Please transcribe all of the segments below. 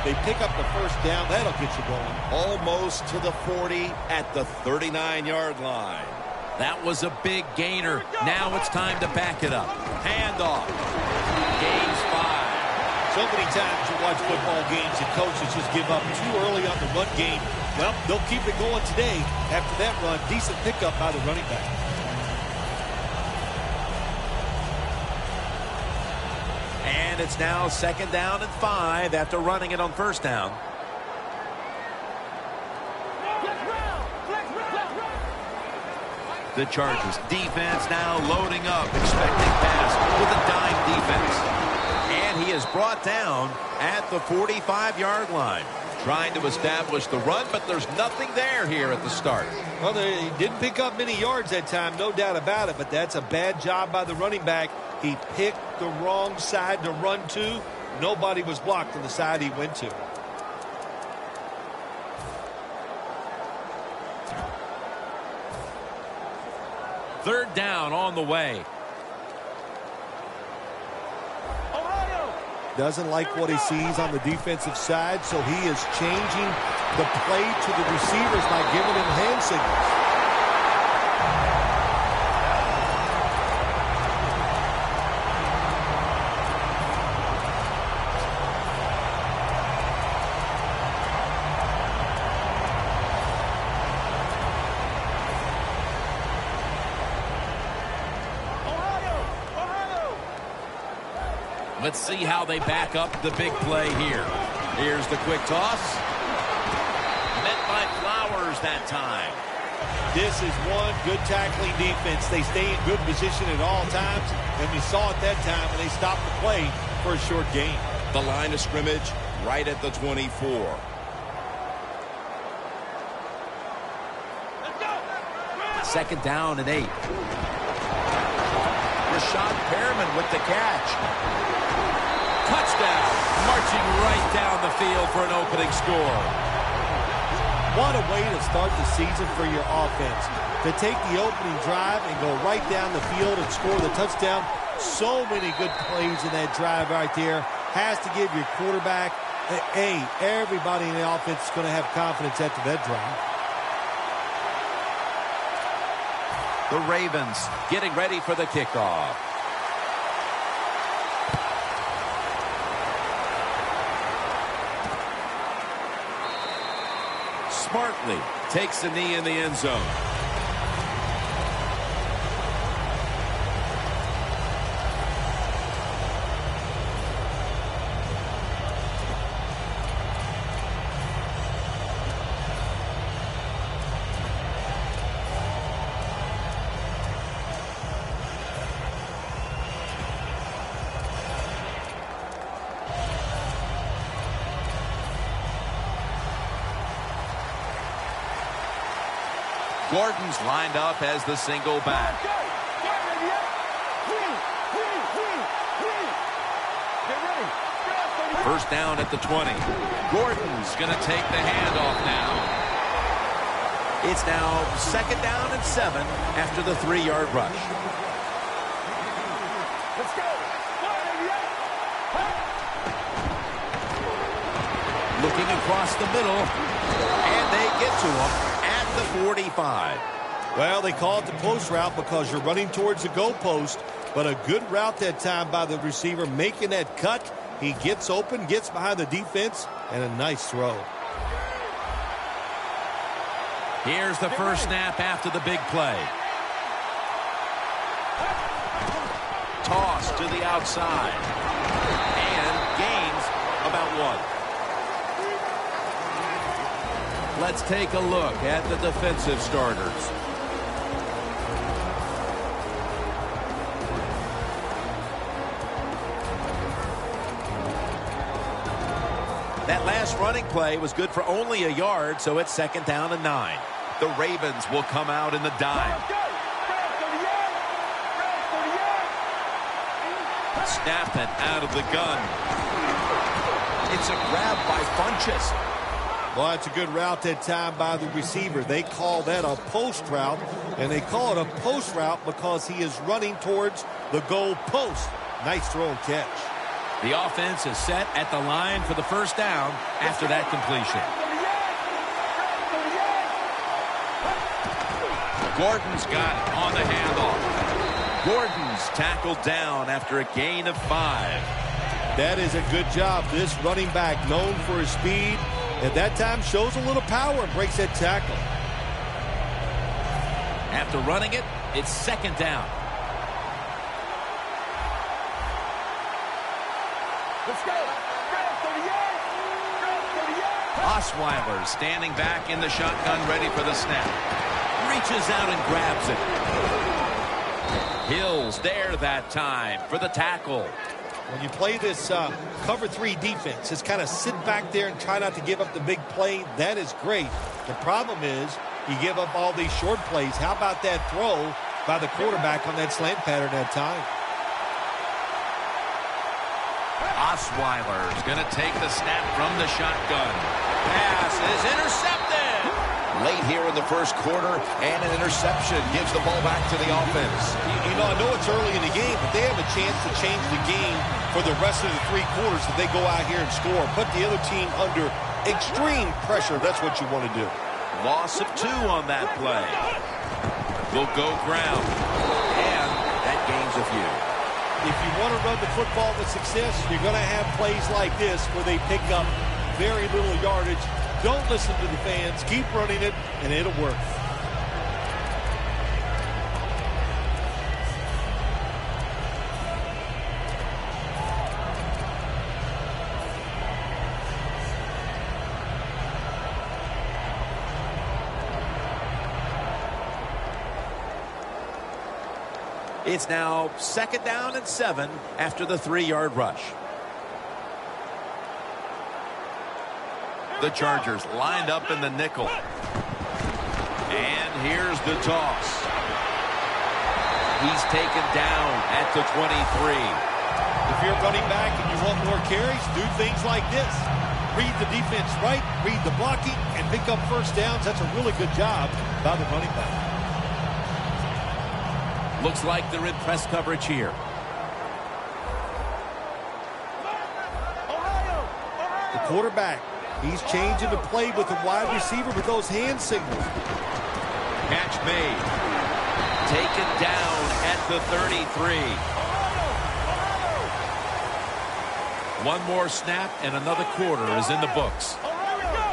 They pick up the first down. That'll get you going. Almost to the 40 at the 39-yard line. That was a big gainer. Now it's time to back it up. Handoff. Gains 5. So many times you watch football games and coaches just give up too early on the run game. Well, they'll keep it going today. After that run, decent pickup by the running back. And it's now 2nd down and 5 after running it on 1st down. The Chargers defense now loading up, expecting pass with a dime defense. And he is brought down at the 45-yard line. Trying to establish the run, but there's nothing there here at the start. Well, they didn't pick up many yards that time, no doubt about it, but that's a bad job by the running back. He picked the wrong side to run to. Nobody was blocked on the side he went to. Third down on the way. Doesn't like what he sees on the defensive side, so he is changing the play to the receivers by giving him hand signals. Let's see how they back up the big play here. Here's the quick toss. Met by Flowers that time. This is one good tackling defense. They stay in good position at all times, and we saw it that time when they stopped the play for a short gain. The line of scrimmage right at the 24. Let's go. 2nd down and 8. Rashad Perriman with the catch. Touchdown. Marching right down the field for an opening score. What a way to start the season for your offense. To take the opening drive and go right down the field and score the touchdown. So many good plays in that drive right there. Has to give your quarterback, everybody in the offense is going to have confidence after that drive. The Ravens getting ready for the kickoff. Smartly takes a knee in the end zone. Gordon's lined up as the single back. First down at the 20. Gordon's going to take the handoff now. It's now 2nd down and 7 after the 3-yard rush. Let's go. Looking across the middle, and they get to him at the 45. Well, they call it the post route because you're running towards the goalpost, but a good route that time by the receiver making that cut. He gets open, gets behind the defense, and a nice throw. Here's the first snap after the big play. Toss to the outside. And gains about 1. Let's take a look at the defensive starters. That last running play was good for only a yard, so it's 2nd down and 9. The Ravens will come out in the dime. Snapping out of the gun. It's a grab by Funchess. Well, it's a good route that time by the receiver. They call that a post route, and they call it a post route because he is running towards the goal post. Nice throw and catch. The offense is set at the line for the first down after that completion. Gordon's got it on the handoff. Gordon's tackled down after a gain of 5. That is a good job. This running back, known for his speed, at that time shows a little power and breaks that tackle. After running it, it's second down. Let's go. Osweiler standing back in the shotgun, ready for the snap. Reaches out and grabs it. Hill's there that time for the tackle. When you play this cover 3 defense, just kind of sit back there and try not to give up the big play. That is great. The problem is you give up all these short plays. How about that throw by the quarterback on that slant pattern that time? Osweiler's going to take the snap from the shotgun. Pass is intercepted. Late here in the first quarter, and an interception gives the ball back to the offense. You know, I know it's early in the game, but they have a chance to change the game for the rest of the 3 quarters if they go out here and score. Put the other team under extreme pressure. That's what you want to do. Loss of 2 on that play. Will go ground. And that gains a few. If you want to run the football with success, you're going to have plays like this where they pick up very little yardage. Don't listen to the fans. Keep running it, and it'll work. It's now second down and 7 after the 3-yard rush. The Chargers lined up in the nickel. And here's the toss. He's taken down at the 23. If you're running back and you want more carries, do things like this. Read the defense right, read the blocking, and pick up first downs. That's a really good job by the running back. Looks like they're in press coverage here. The quarterback, he's changing the play with the wide receiver with those hand signals. Catch made. Taken down at the 33. One more snap and another quarter is in the books.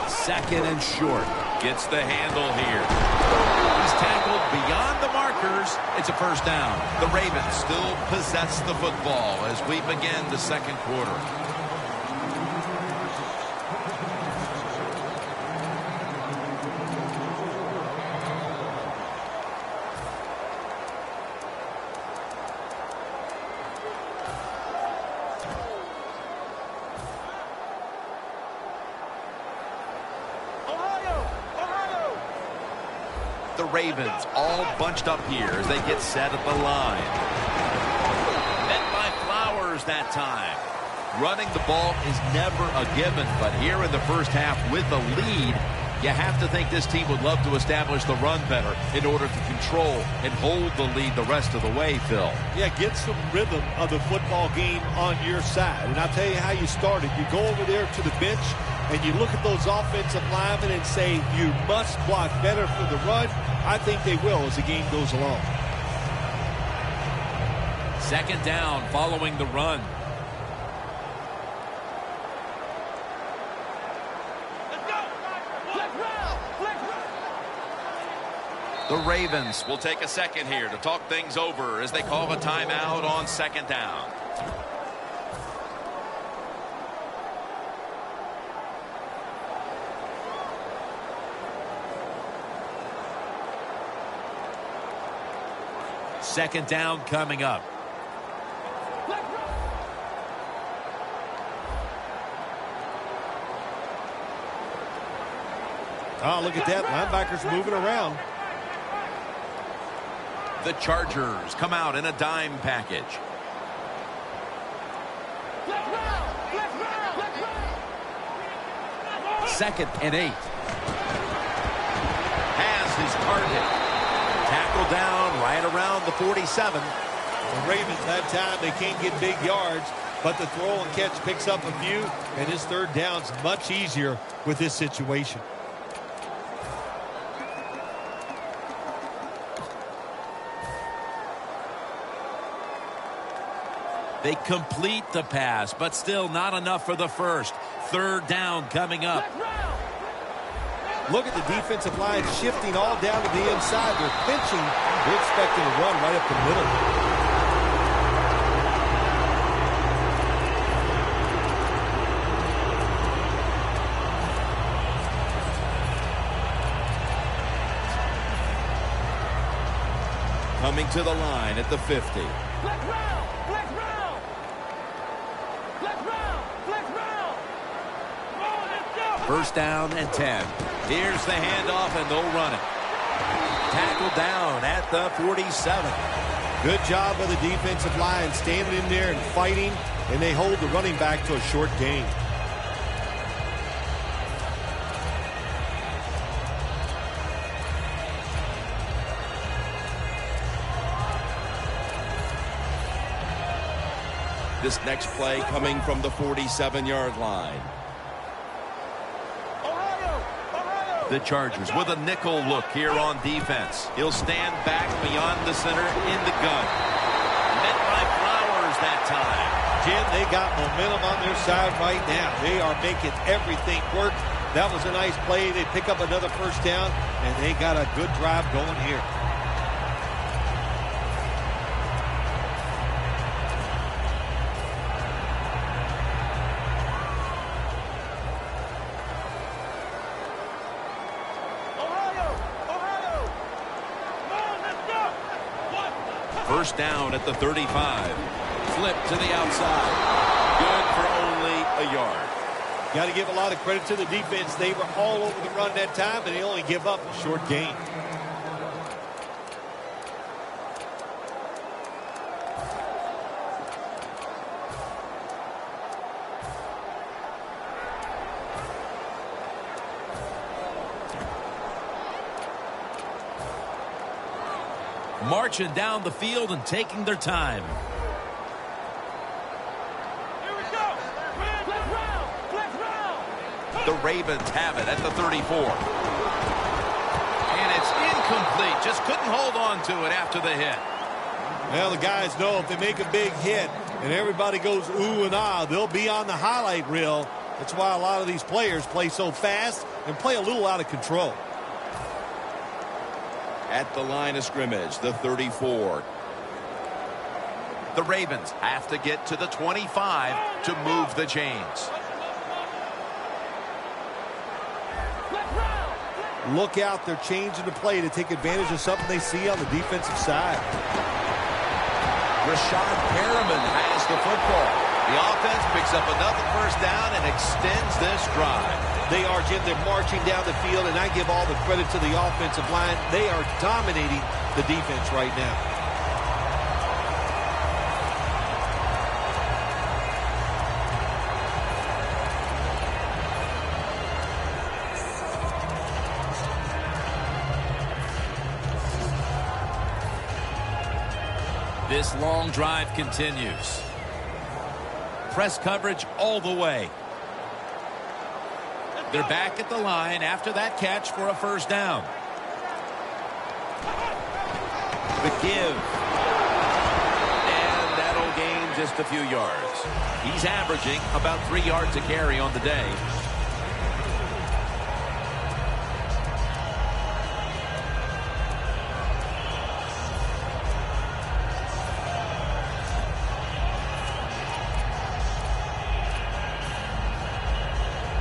Second and short. Gets the handle here. He's tackled beyond the markers. It's a first down. The Ravens still possess the football as we begin the second quarter. The Ravens all bunched up here as they get set at the line. Met by Flowers that time. Running the ball is never a given, but here in the first half with the lead, you have to think this team would love to establish the run better in order to control and hold the lead the rest of the way, Phil. Yeah, get some rhythm of the football game on your side. And I'll tell you how you started. You go over there to the bench, and you look at those offensive linemen and say, you must block better for the run. I think they will as the game goes along. Second down following the run. The Ravens will take a second here to talk things over as they call a timeout on second down. Second down coming up. Oh, look at that. Linebackers moving around. The Chargers come out in a dime package. Second and 8. Has his target. Tackle down right around the 47. The Ravens that time, they can't get big yards. but the throw and catch picks up a few, and his third down's much easier with this situation. They complete the pass, but still not enough for the first. Third down coming up. Look at the defensive line shifting all down to the inside. They're pinching. They're expecting a run right up the middle. Coming to the line at the 50. First down and 10. Here's the handoff, and they'll run it. Tackled down at the 47. Good job by the defensive line, standing in there and fighting, and they hold the running back to a short gain. This next play coming from the 47-yard line. The Chargers with a nickel look here on defense. He'll stand back beyond the center in the gun. Met by Flowers that time. Jim, they got momentum on their side right now. They are making everything work. That was a nice play. They pick up another first down, and they got a good drive going here. First down at the 35. Flip to the outside. Good for only a yard. Got to give a lot of credit to the defense. They were all over the run that time, and they only give up a short gain. Marching down the field and taking their time. Here we go. Flex round. The Ravens have it at the 34. And it's incomplete. Just couldn't hold on to it after the hit. Well, the guys know if they make a big hit and everybody goes ooh and ah, they'll be on the highlight reel. That's why a lot of these players play so fast and play a little out of control. At the line of scrimmage, the 34. The Ravens have to get to the 25 to move the chains. Look out, they're changing the play to take advantage of something they see on the defensive side. Rashad Perriman has the football. The offense picks up another first down and extends this drive. They are, Jim, they're marching down the field, and I give all the credit to the offensive line. They are dominating the defense right now. This long drive continues. Press coverage all the way. They're back at the line after that catch for a first down. The give. And that'll gain just a few yards. He's averaging about 3 yards a carry on the day.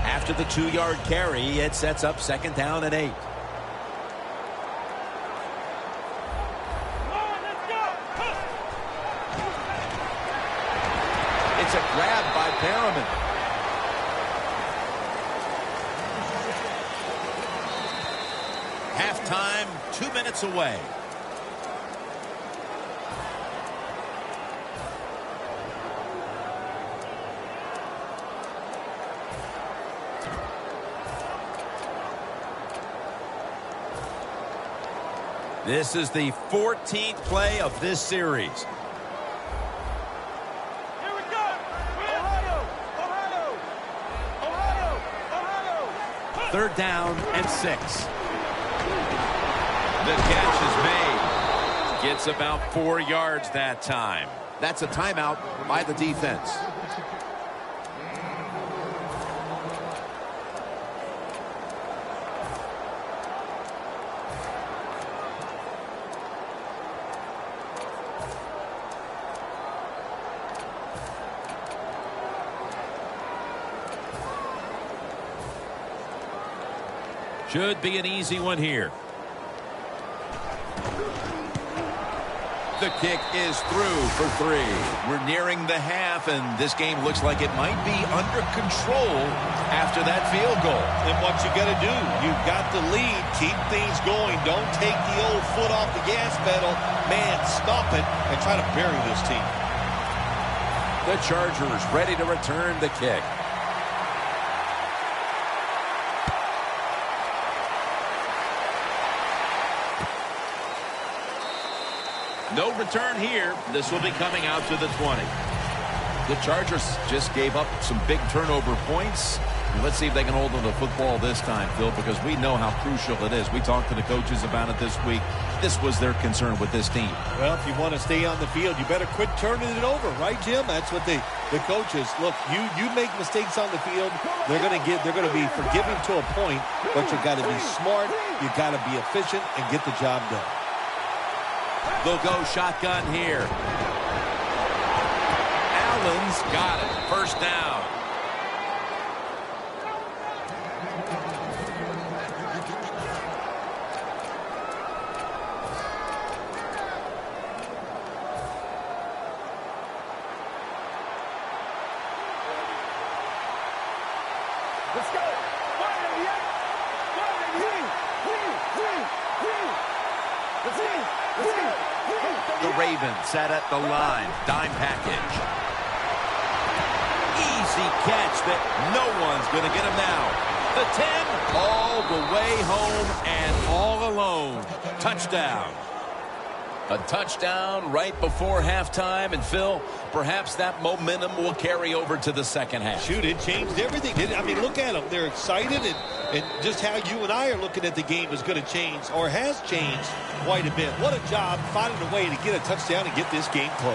After the 2-yard carry, it sets up second down and 8. It's a grab by Perriman. Halftime, 2 minutes away. This is the 14th play of this series. Here we go. 3rd down and 6. The catch is made. Gets about 4 yards that time. That's a timeout by the defense. Should be an easy one here. The kick is through for 3. We're nearing the half, and this game looks like it might be under control after that field goal. And what you got to do, you've got the lead. Keep things going. Don't take the old foot off the gas pedal. Man, stomp it and try to bury this team. The Chargers ready to return the kick. No return here. This will be coming out to the 20. The Chargers just gave up some big turnover points. Let's see if they can hold on to football this time, Phil, because we know how crucial it is. We talked to the coaches about it this week. This was their concern with this team. Well, if you want to stay on the field, you better quit turning it over, right, Jim? That's what the coaches look. You make mistakes on the field, they're going to be forgiving to a point, but you got to be smart, you got to be efficient, and get the job done. They'll go shotgun here. Allen's got it. 1st down. Let's go. The Ravens set at the line. Dime package. Easy catch that no one's going to get him now. The 10 all the way home and all alone. Touchdown. A touchdown right before halftime. And, Phil, perhaps that momentum will carry over to the second half. Shoot, it changed everything. I mean, look at them. They're excited, and just how you and I are looking at the game is going to change, or has changed quite a bit. What a job finding a way to get a touchdown and get this game close.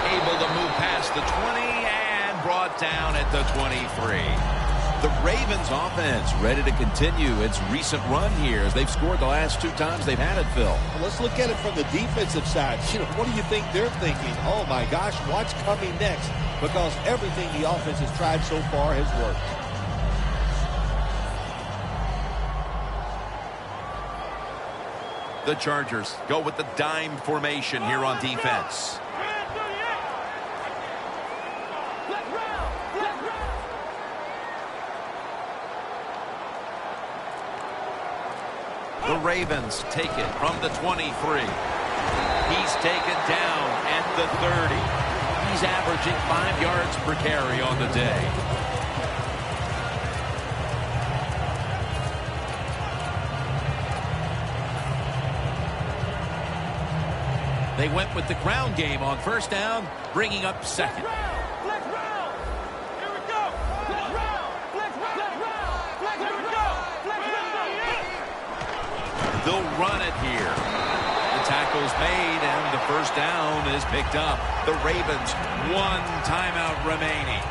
Able to move past the 20 and brought down at the 23. The Ravens offense ready to continue its recent run here as they've scored the last 2 times they've had it, Phil. Well, let's look at it from the defensive side. What do you think they're thinking? Oh, my gosh, what's coming next? Because everything the offense has tried so far has worked. The Chargers go with the dime formation here on defense. The Ravens take it from the 23. He's taken down at the 30. He's averaging 5 yards per carry on the day. They went with the ground game on 1st down, bringing up 2nd. They'll run it here. The tackle's made, and the 1st down is picked up. The Ravens, 1 timeout remaining.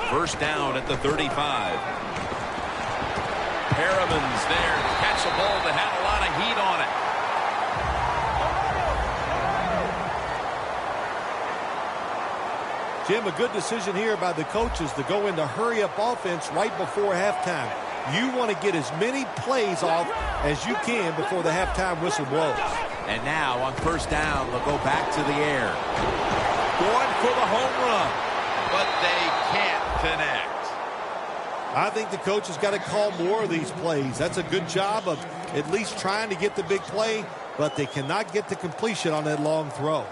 First down at the 35. Perriman's there to catch a ball that had a lot of heat on it. Jim, a good decision here by the coaches to go into hurry-up offense right before halftime. You want to get as many plays off as you can before the halftime whistle blows. And now on 1st down, they'll go back to the air. Going for the home run, but they can't connect. I think the coach has got to call more of these plays. That's a good job of at least trying to get the big play, but they cannot get the completion on that long throw.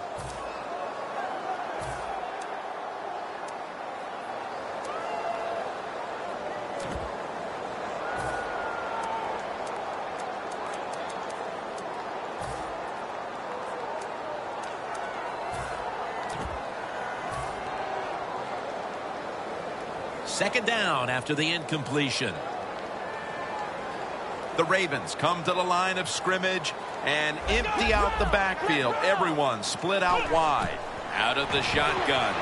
Second down after the incompletion. The Ravens come to the line of scrimmage and empty out the backfield. Everyone split out wide. Out of the shotgun.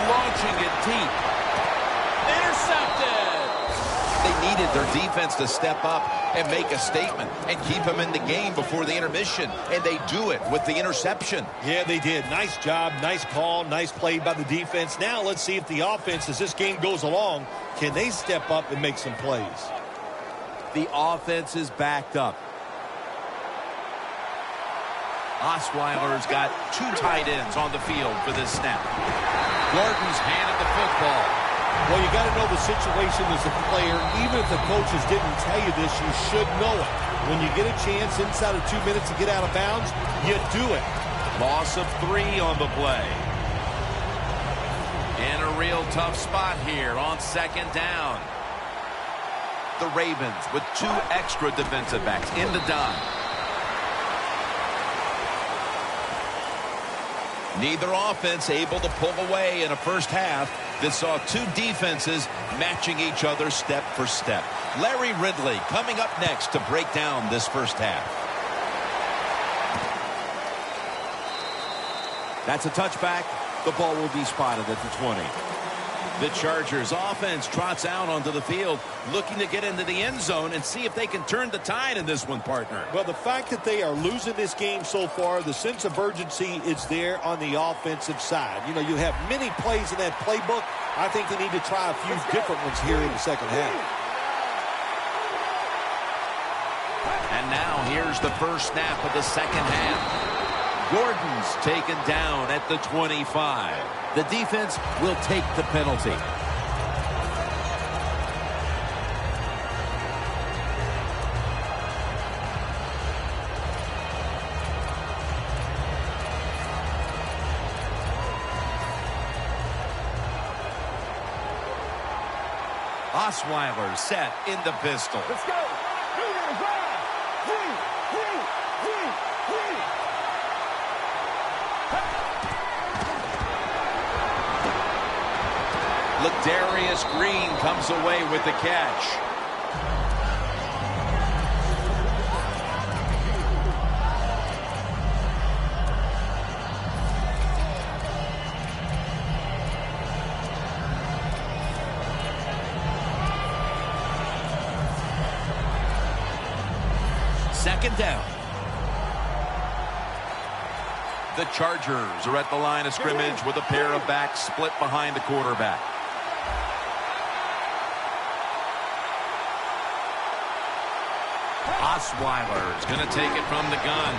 Launching it deep. Intercepted! They needed their defense to step up and make a statement and keep them in the game before the intermission. And they do it with the interception. Yeah, they did. Nice job, nice call, nice play by the defense. Now let's see if the offense, as this game goes along, can they step up and make some plays? The offense is backed up. Osweiler's got two tight ends on the field for this snap. Gordon's handed the football. Well, you got to know the situation as a player. Even if the coaches didn't tell you this, you should know it. When you get a chance inside of 2 minutes to get out of bounds, you do it. Loss of 3 on the play. In a real tough spot here on second down. The Ravens with 2 extra defensive backs in the dime. Neither offense able to pull away in a first half that saw 2 defenses matching each other step for step. Larry Ridley coming up next to break down this first half. That's a touchback. The ball will be spotted at the 20. The Chargers offense trots out onto the field, looking to get into the end zone and see if they can turn the tide in this one, partner. Well, the fact that they are losing this game so far, the sense of urgency is there on the offensive side. You know, you have many plays in that playbook. I think they need to try a few different ones here in the second half. And now here's the first snap of the second half. Gordon's taken down at the 25. The defense will take the penalty. Osweiler set in the pistol. Let's go. Darius Green comes away with the catch. Second down. The Chargers are at the line of scrimmage with a pair of backs split behind the quarterback. Osweiler's going to take it from the gun.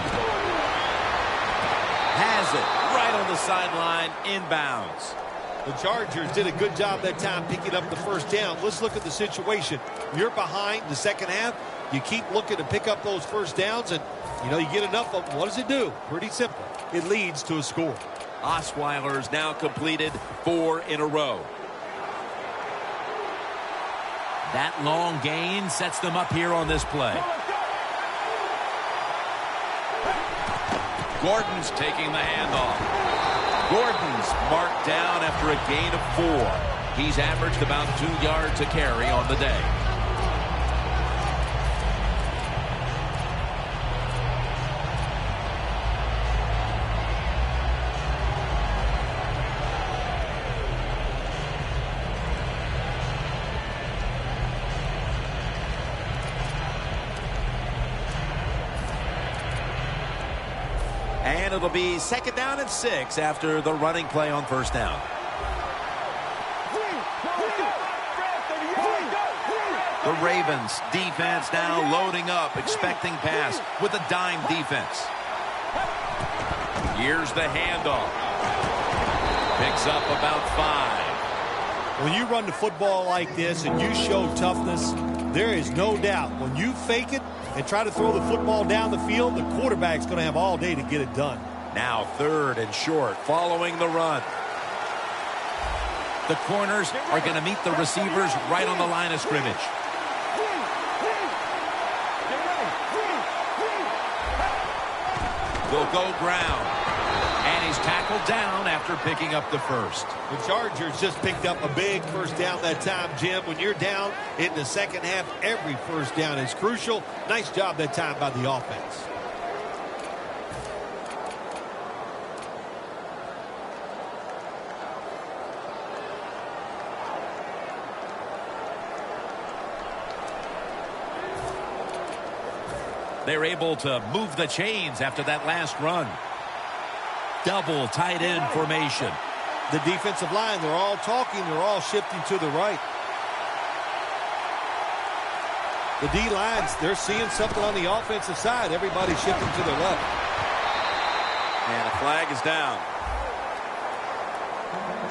Has it right on the sideline, inbounds. The Chargers did a good job that time picking up the first down. Let's look at the situation. You're behind the second half. You keep looking to pick up those first downs, and, you know, you get enough of them. What does it do? Pretty simple. It leads to a score. Osweiler's now completed 4 in a row. That long gain sets them up here on this play. Gordon's taking the handoff. Gordon's marked down after a gain of 4. He's averaged about 2 yards a carry on the day. And it'll be second down and 6 after the running play on first down. The Ravens defense now loading up, expecting pass with a dime defense. Here's the handoff. Picks up about 5. When you run the football like this and you show toughness, there is no doubt when you fake it and try to throw the football down the field, the quarterback's going to have all day to get it done. Now 3rd and short following the run. The corners are going to meet the receivers right on the line of scrimmage. Will go ground. And he's tackled down after picking up the first. The Chargers just picked up a big first down that time, Jim. When you're down in the second half, every first down is crucial. Nice job that time by the offense. They're able to move the chains after that last run. Double tight end formation. The defensive line, they're all talking. They're all shifting to the right. The D-lines, they're seeing something on the offensive side. Everybody's shifting to the left. And a flag is down.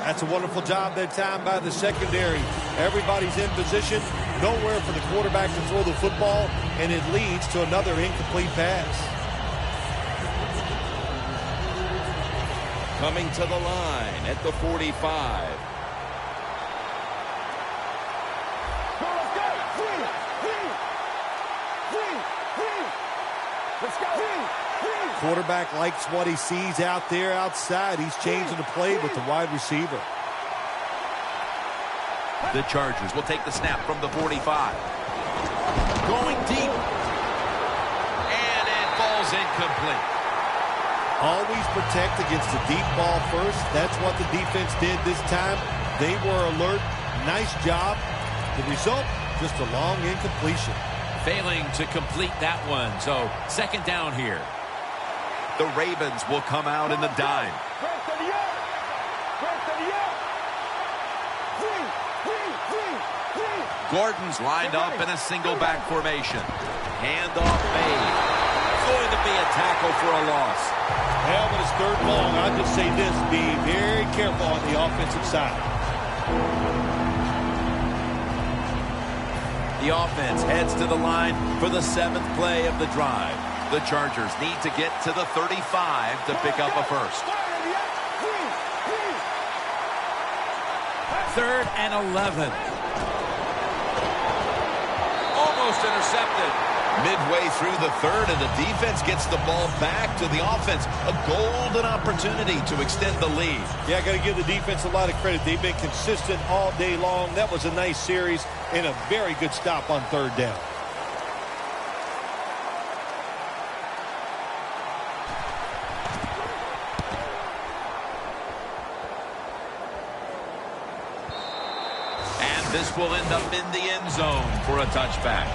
That's a wonderful job that time by the secondary. Everybody's in position. Nowhere for the quarterback to throw the football, and it leads to another incomplete pass. Coming to the line at the 45. Quarterback likes what he sees out there outside. He's changing the play with the wide receiver. The Chargers will take the snap from the 45. Going deep. And it falls incomplete. Always protect against the deep ball first. That's what the defense did this time. They were alert. Nice job. The result, just a long incompletion. Failing to complete that one. So 2nd down here. The Ravens will come out in the dime. Gordon's lined up in a single back formation. Handoff made. Going to be a tackle for a loss. Well, when it's 3rd and long, I'll just say this. Be very careful on the offensive side. The offense heads to the line for the 7th play of the drive. The Chargers need to get to the 35 to pick up a first. 3rd and 11. Almost intercepted. Midway through the 3rd, and the defense gets the ball back to the offense. A golden opportunity to extend the lead. Yeah, I got to give the defense a lot of credit. They've been consistent all day long. That was a nice series and a very good stop on 3rd down. And this will end up in the end zone for a touchback.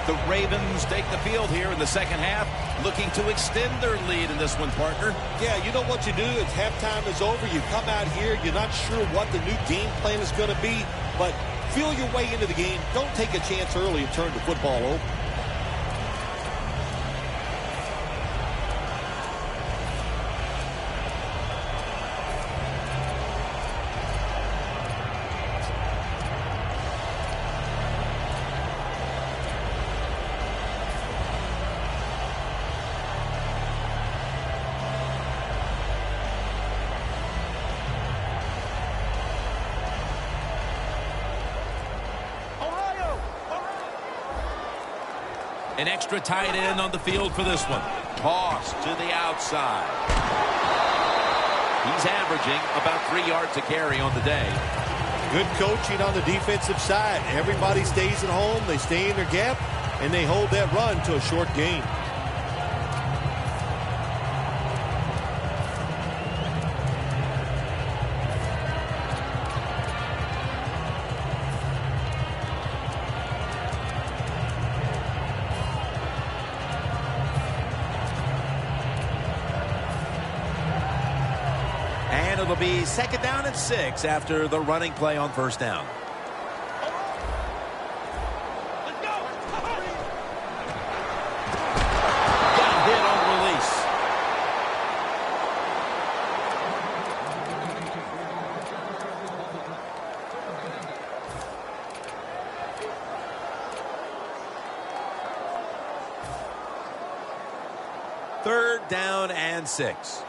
The Ravens take the field here in the 2nd half, looking to extend their lead in this one, partner. Yeah, you know what you do is halftime is over. You come out here, you're not sure what the new game plan is going to be, but feel your way into the game. Don't take a chance early and turn the football over. An extra tight end on the field for this one. Toss to the outside. He's averaging about 3 yards a carry on the day. Good coaching on the defensive side. Everybody stays at home. They stay in their gap, and they hold that run to a short gain. It'll be 2nd down and 6 after the running play on 1st down. Got hit on release. 3rd down and 6. Flex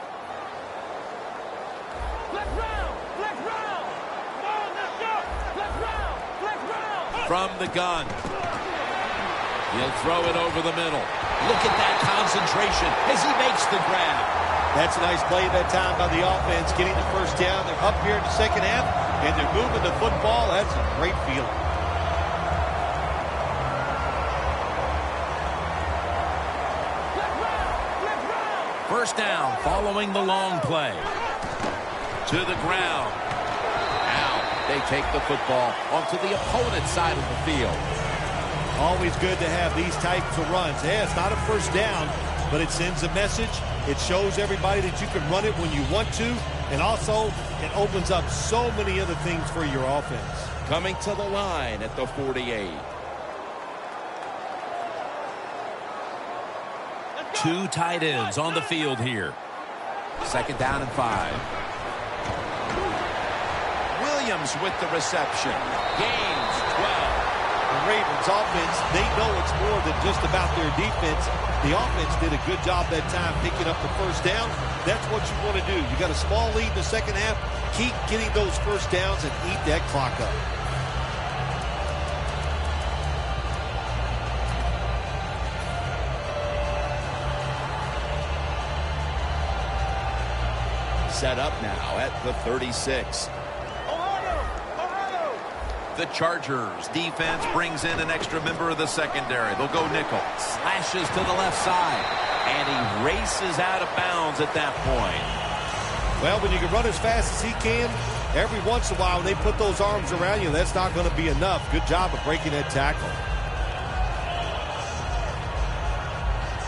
round. Flex round. Come on, let's go. Flex round. Flex round. From the gun. He'll throw it over the middle. Look at that concentration as he makes the grab. That's a nice play that time by the offense, getting the first down. They're up here in the second half, and they're moving the football. That's a great feeling. First down following the long play. To the ground. Now they take the football onto the opponent's side of the field. Always good to have these types of runs. Yeah, it's not a first down, but it sends a message. It shows everybody that you can run it when you want to, and also it opens up so many other things for your offense. Coming to the line at the 48. 2 tight ends on the field here. 2nd down and 5. Williams with the reception. Gains 12. The Ravens offense, they know it's more than just about their defense. The offense did a good job that time picking up the first down. That's what you want to do. You got a small lead in the second half. Keep getting those first downs and eat that clock up. Set up now at the 36. The Chargers defense brings in an extra member of the secondary. They'll go nickel. Slashes to the left side. And he races out of bounds at that point. Well, when you can run as fast as he can, every once in a while when they put those arms around you, that's not going to be enough. Good job of breaking that tackle.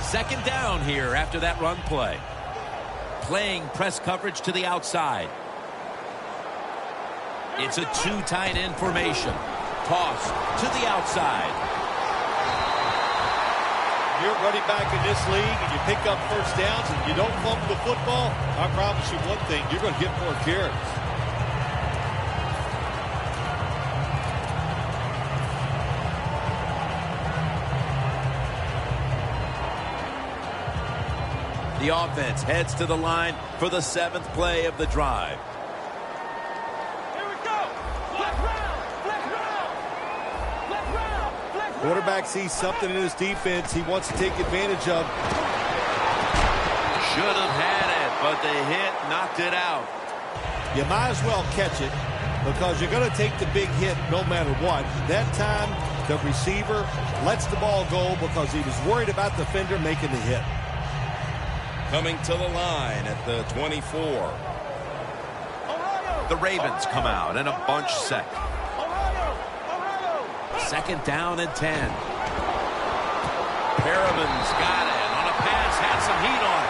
2nd down here after that run play. Playing press coverage to the outside. It's a 2 tight end formation. Toss to the outside. You're running back in this league and you pick up first downs and you don't fumble the football, I promise you one thing, you're going to get more carries. The offense heads to the line for the 7th play of the drive. Quarterback sees something in his defense he wants to take advantage of. Should have had it, but the hit knocked it out. You might as well catch it because you're going to take the big hit no matter what. That time, the receiver lets the ball go because he was worried about the defender making the hit. Coming to the line at the 24. The Ravens come out in a bunch set. 2nd down and 10. Perriman's got it on a pass, had some heat on it.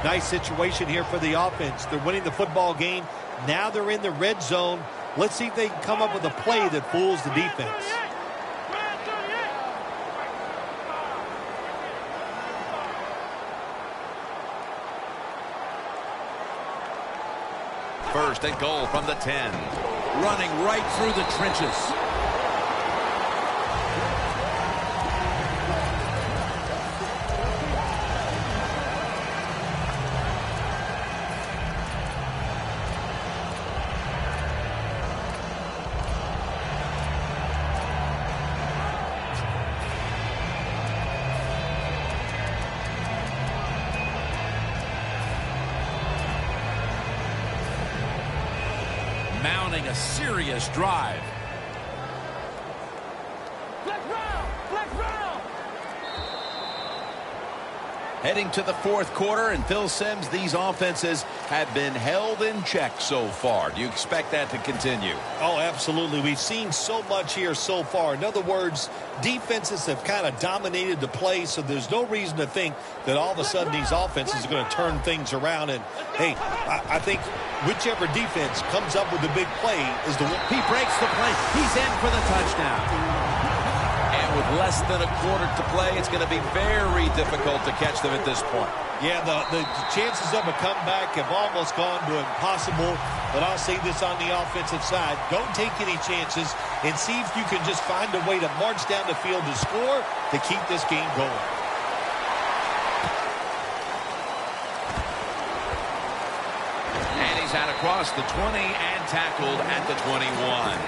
Nice situation here for the offense. They're winning the football game. Now they're in the red zone. Let's see if they can come up with a play that fools the defense. First and goal from the 10. Running right through the trenches. Mounting a serious drive. Flex round. Flex round. Heading to the 4th quarter, and Phil Simms, these offenses have been held in check so far. Do you expect that to continue? Oh, absolutely. We've seen so much here so far. In other words, defenses have kind of dominated the play, so there's no reason to think that all of a sudden these offenses are going to turn things around. And, hey, I think whichever defense comes up with the big play is the one. He breaks the play. He's in for the touchdown. And with less than a quarter to play, it's going to be very difficult to catch them at this point. Yeah, the chances of a comeback have almost gone to impossible. But I'll say this on the offensive side. Don't take any chances and see if you can just find a way to march down the field to score to keep this game going. And he's out across the 20 and tackled at the 21.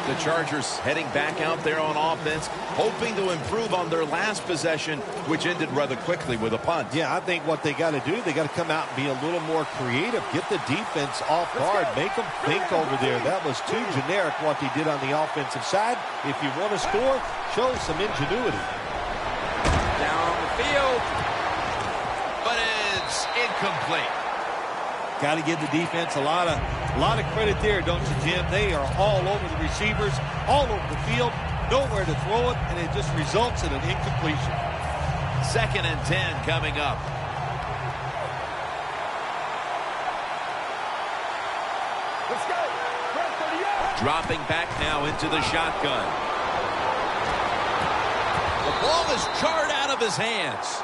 The Chargers heading back out there on offense, hoping to improve on their last possession, which ended rather quickly with a punt. Yeah, I think what they got to do, they got to come out and be a little more creative. Get the defense off guard. Make them think over there. That was too generic what they did on the offensive side. If you want to score, show some ingenuity. Down the field, but it's incomplete. Got to give the defense a lot of credit there, don't you, Jim? They are all over the receivers, all over the field, nowhere to throw it, and it just results in an incompletion. 2nd and 10 coming up. Let's go. Press for the yard. Dropping back now into the shotgun. The ball is jarred out of his hands.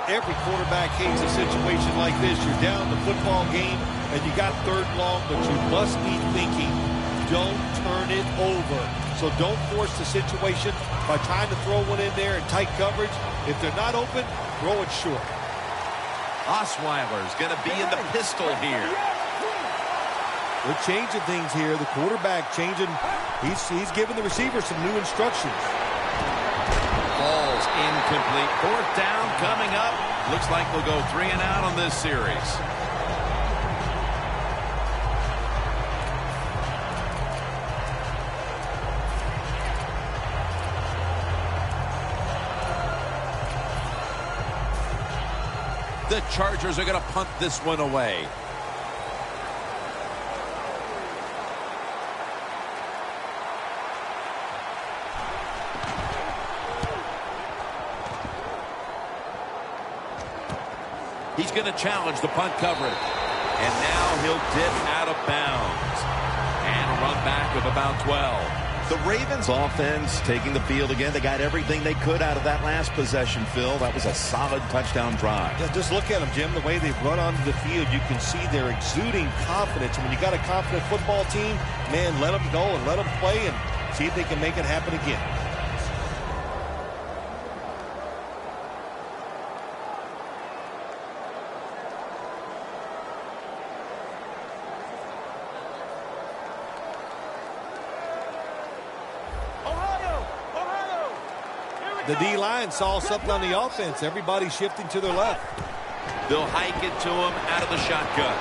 Every quarterback hates a situation like this. You're down the football game, and you got 3rd long, but you must be thinking, don't turn it over. So don't force the situation by trying to throw one in there in tight coverage. If they're not open, throw it short. Osweiler's going to be in the pistol here. They're changing things here. The quarterback changing. He's giving the receiver some new instructions. Ball's incomplete. 4th down coming up. Looks like they'll go 3 and out on this series. The Chargers are going to punt this one away. He's going to challenge the punt coverage. And now he'll dip out of bounds. And a run back of about 12. The Ravens offense taking the field again. They got everything they could out of that last possession, Phil. That was a solid touchdown drive. Yeah, just look at them, Jim. The way they've run onto the field, you can see they're exuding confidence. And when you got a confident football team, man, let them go and let them play and see if they can make it happen again. The D-line saw something on the offense. Everybody shifting to their left. They'll hike it to him out of the shotgun.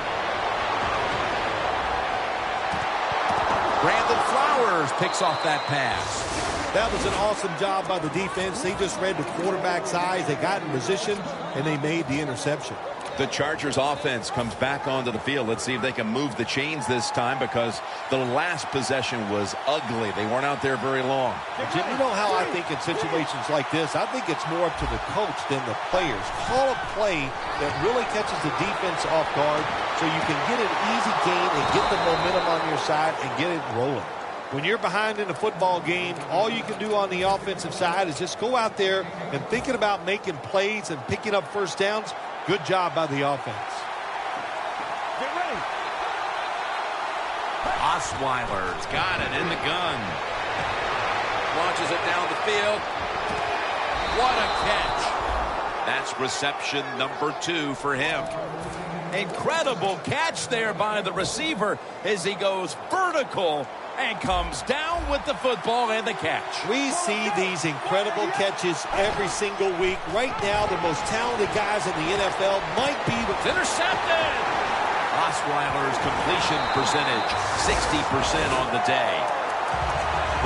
Brandon Flowers picks off that pass. That was an awesome job by the defense. They just read the quarterback's eyes. They got in position, and they made the interception. The Chargers offense comes back onto the field. Let's see if they can move the chains this time, because the last possession was ugly. They weren't out there very long. Jim, you know how I think in situations like this, I think it's more up to the coach than the players. Call a play that really catches the defense off guard so you can get an easy gain and get the momentum on your side and get it rolling. When you're behind in a football game, all you can do on the offensive side is just go out there and thinking about making plays and picking up first downs. Good job by the offense. Get ready. Osweiler's got it in the gun. Launches it down the field. What a catch. That's reception number 2 for him. Incredible catch there by the receiver as he goes vertical and comes down with the football and the catch. We see these incredible catches every single week. Right now, the most talented guys in the NFL might be the... It's intercepted! Osweiler's completion percentage, 60% on the day.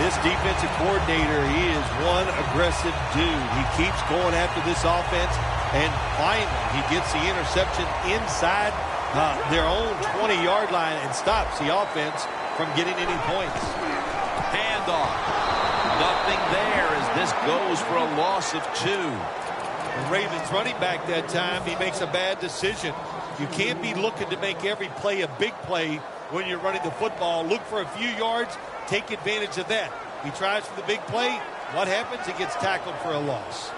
This defensive coordinator, he is one aggressive dude. He keeps going after this offense, and finally, he gets the interception inside their own 20-yard line and stops the offense from getting any points. Handoff. Nothing there as this goes for a loss of 2. The Ravens running back that time, he makes a bad decision. You can't be looking to make every play a big play when you're running the football. Look for a few yards, take advantage of that. He tries for the big play. What happens? He gets tackled for a loss.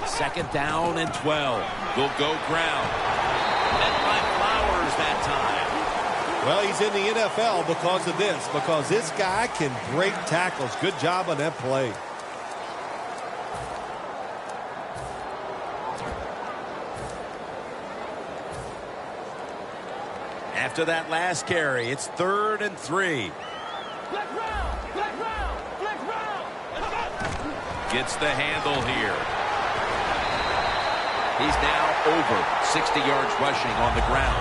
Second down and 12. They'll go ground. Met by Flowers that time. Well, he's in the NFL because of this, because this guy can break tackles. Good job on that play. After that last carry, it's 3rd and 3. Flex round, flex round, flex round. Gets the handle here. He's now over 60 yards rushing on the ground.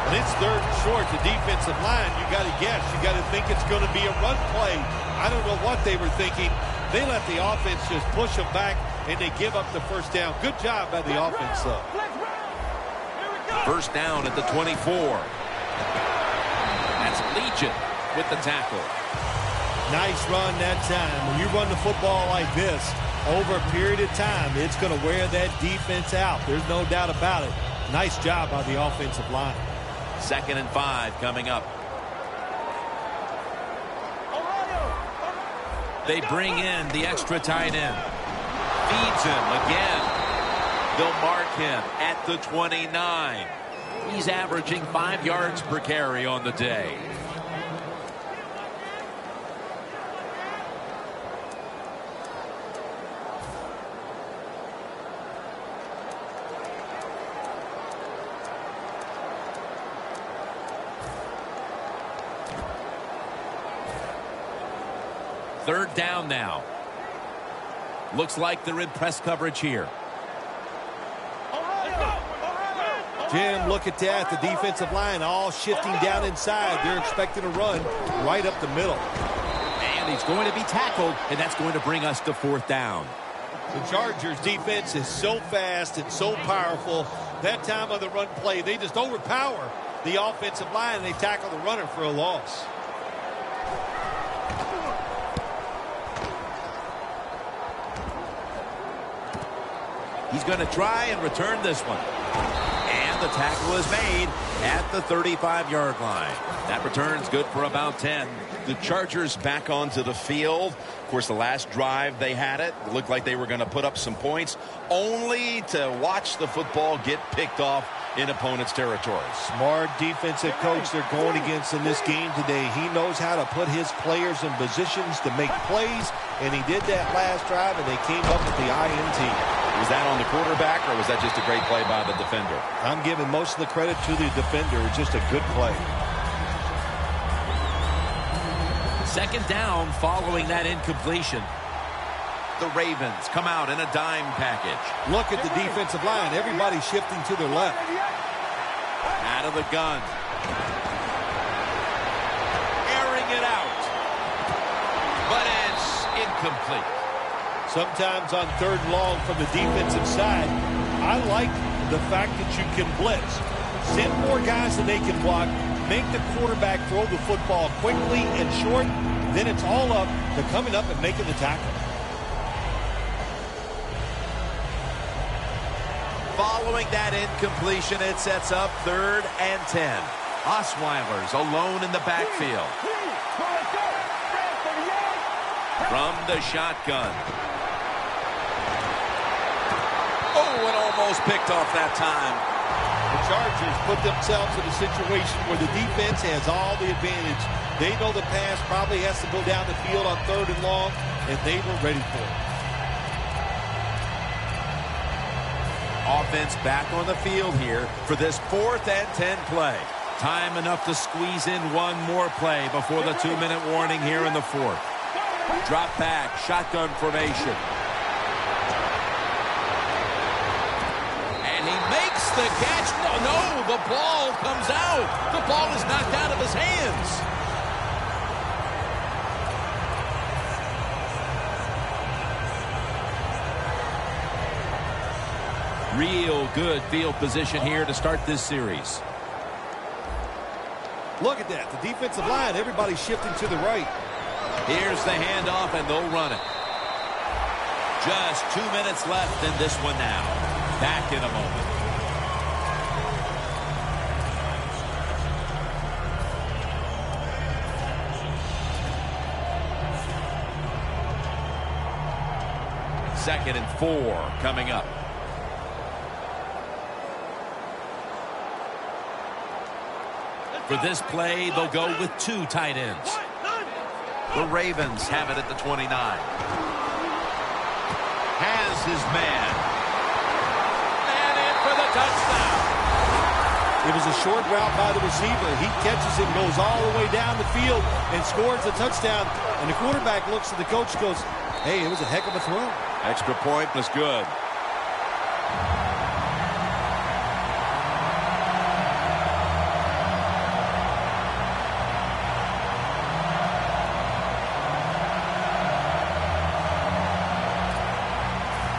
When it's 3rd and short, the defensive line, you got to guess. You got to think it's going to be a run play. I don't know what they were thinking. They let the offense just push them back, and they give up the first down. Good job by the offense, though. Flex round. Here we go. First down at the 24. That's Legion with the tackle. Nice run that time. When you run the football like this, over a period of time, it's going to wear that defense out. There's no doubt about it. Nice job by the offensive line. 2nd and 5 coming up. They bring in the extra tight end. Feeds him again. They'll mark him at the 29. He's averaging 5 yards per carry on the day. Third down now. Looks like they're in press coverage here. Jim, look at that. The defensive line all shifting down inside. They're expecting a run right up the middle. And he's going to be tackled, and that's going to bring us to 4th down. The Chargers defense is so fast and so powerful. That time of the run play, they just overpower the offensive line, and they tackle the runner for a loss. He's going to try and return this one. And the tackle is made at the 35-yard line. That return's good for about 10. The Chargers back onto the field. Of course, the last drive they had it looked like they were going to put up some points, only to watch the football get picked off in opponent's territory. Smart defensive coach they're going against in this game today. He knows how to put his players in positions to make plays, and he did that last drive, and they came up with the INT. Was that on the quarterback, or was that just a great play by the defender? I'm giving most of the credit to the defender. It's just a good play. Second down following that incompletion. The Ravens come out in a dime package. Look at the defensive line. Everybody's shifting to their left. Out of the gun. Airing it out. But it's incomplete. Sometimes on 3rd and long from the defensive side, I like the fact that you can blitz. Send more guys than they can block. Make the quarterback throw the football quickly and short. Then it's all up to coming up and making the tackle. Following that incompletion, it sets up 3rd and 10. Osweiler's alone in the backfield. From the shotgun. Oh, it almost picked off that time. The Chargers put themselves in a situation where the defense has all the advantage. They know the pass probably has to go down the field on 3rd and long, and they were ready for it. Offense back on the field here for this 4th and 10 play. Time enough to squeeze in one more play before the 2-minute warning here in the 4th. Drop back, shotgun formation. And he makes the catch. No, the ball comes out. The ball is knocked out of his hands. Real good field position here to start this series. Look at that. The defensive line, everybody's shifting to the right. Here's the handoff, and they'll run it. Just 2 minutes left in this one now. Back in a moment. 2nd and 4 coming up. For this play, they'll go with 2 tight ends. The Ravens have it at the 29. Has his man. And in for the touchdown. It was a short route by the receiver. He catches it, goes all the way down the field, and scores a touchdown. And the quarterback looks at the coach and goes, hey, it was a heck of a throw. Extra point was good.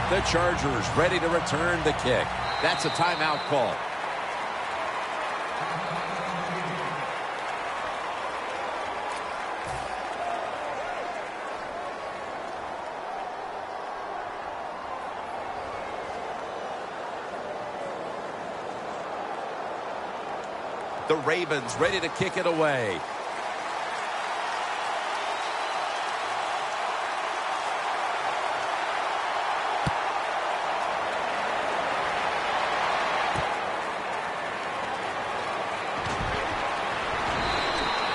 The Chargers ready to return the kick. That's a timeout call. The Ravens ready to kick it away.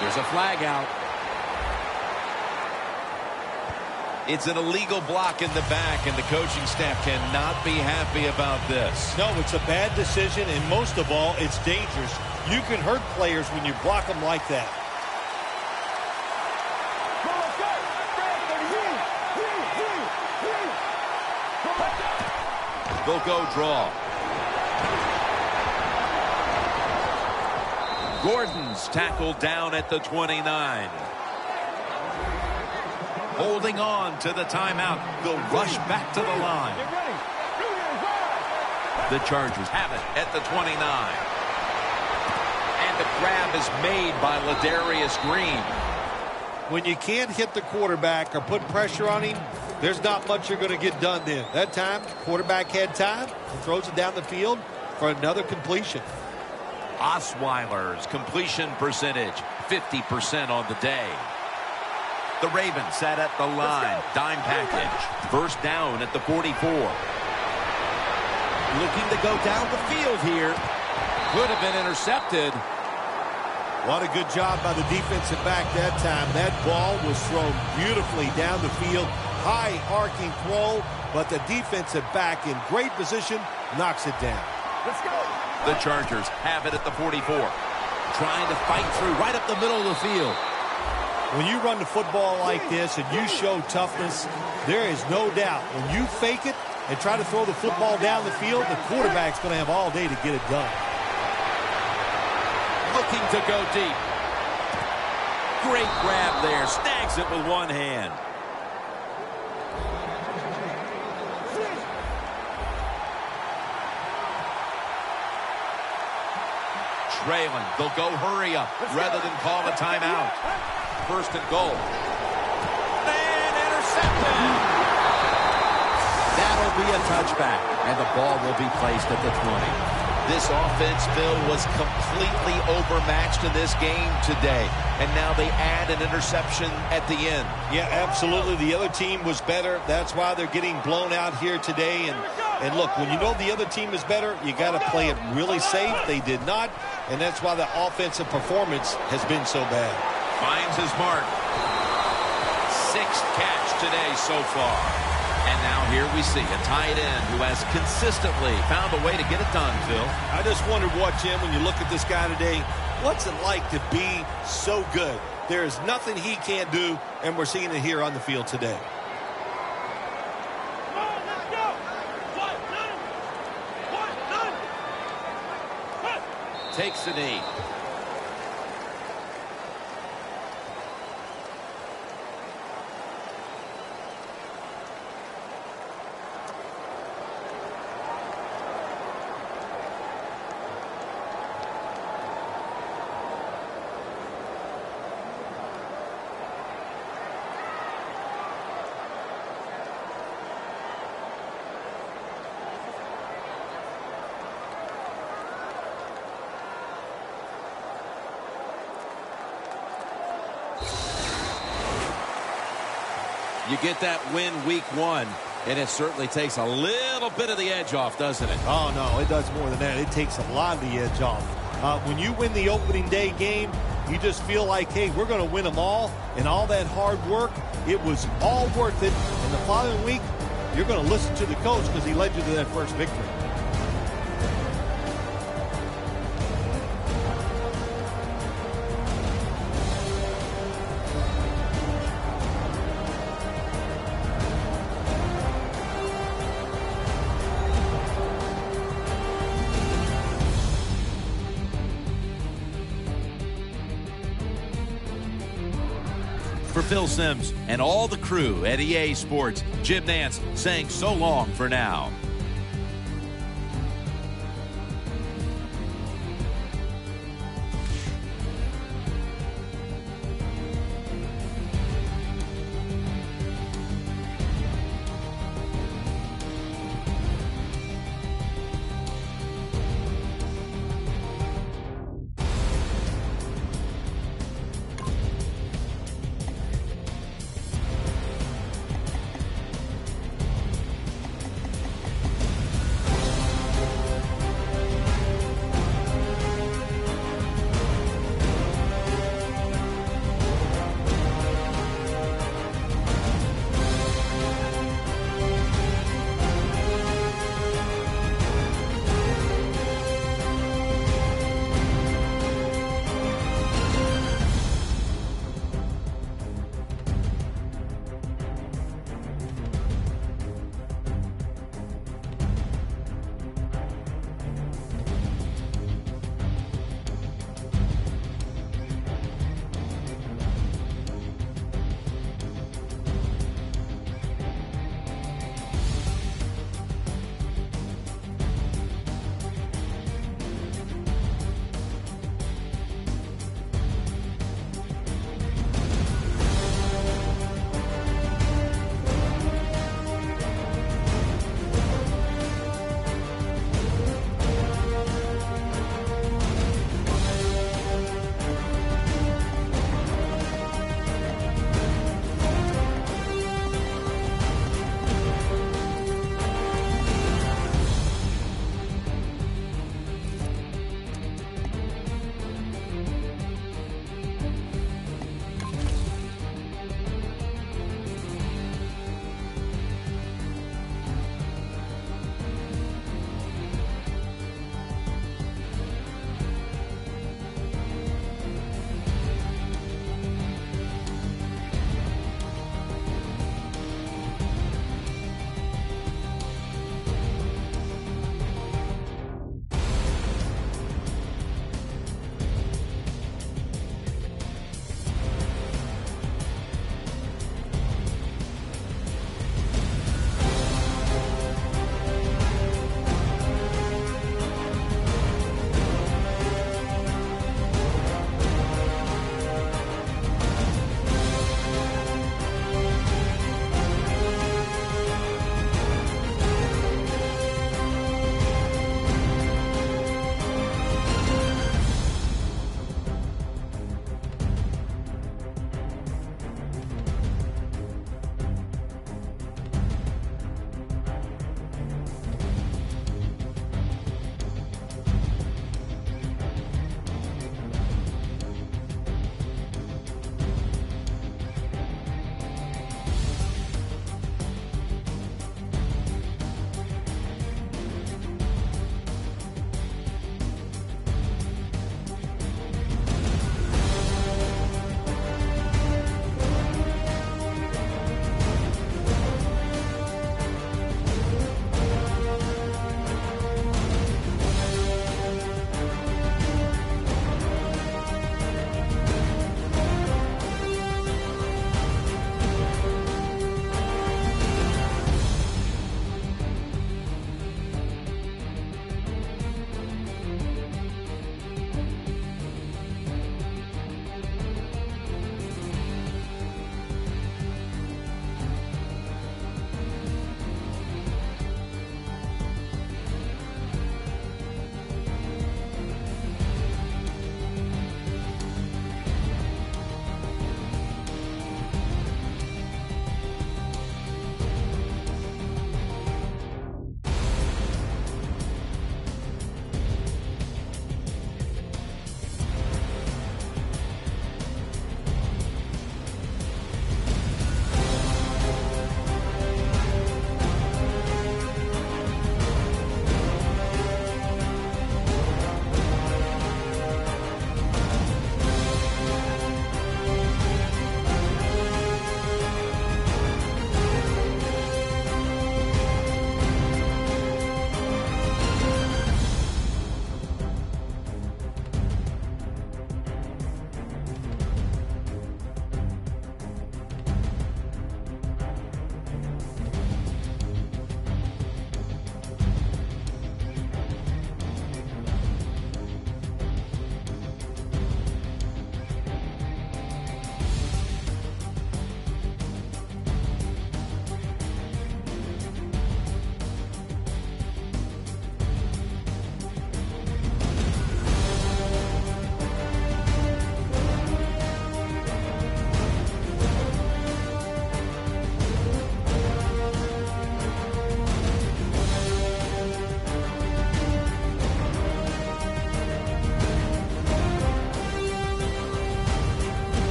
There's a flag out. It's an illegal block in the back, and the coaching staff cannot be happy about this. No, it's a bad decision, and most of all, it's dangerous. You can hurt players when you block them like that. They'll go draw. Gordon's tackled down at the 29. Holding on to the timeout. They'll rush back to the line. The Chargers have it at the 29. And the grab is made by Ladarius Green. When you can't hit the quarterback or put pressure on him, there's not much you're going to get done then. That time, quarterback had time and throws it down the field for another completion. Osweiler's completion percentage, 50% on the day. The Ravens sat at the line. Dime package. First down at the 44. Looking to go down the field here. Could have been intercepted. What a good job by the defensive back that time. That ball was thrown beautifully down the field. High arcing throw, but the defensive back in great position knocks it down. Let's go. The Chargers have it at the 44. Trying to fight through right up the middle of the field. When you run the football like this and you show toughness, there is no doubt when you fake it and try to throw the football down the field, the quarterback's going to have all day to get it done. Looking to go deep. Great grab there. Snags it with one hand. Trailing. They'll go hurry up rather than call a timeout. First and goal. And intercepted. That'll be a touchback. And the ball will be placed at the 20. This offense, Phil, was completely overmatched in this game today. And now they add an interception at the end. Yeah, absolutely. The other team was better. That's why they're getting blown out here today. And look, when you know the other team is better, you got to play it really safe. They did not. And that's why the offensive performance has been so bad. Finds his mark. Sixth catch today so far. And now here we see a tight end who has consistently found a way to get it done, Phil. I just wondered what, Jim, when you look at this guy today, what's it like to be so good? There is nothing he can't do, and we're seeing it here on the field today. Takes a knee. You get that win week 1. And it certainly takes a little bit of the edge off, doesn't it? Oh, no, it does more than that. It takes a lot of the edge off. When you win the opening day game, you just feel like, hey, we're going to win them all. And all that hard work, it was all worth it. And the following week, you're going to listen to the coach because he led you to that first victory. For Phil Simms and all the crew at EA Sports, Jim Nantz saying so long for now.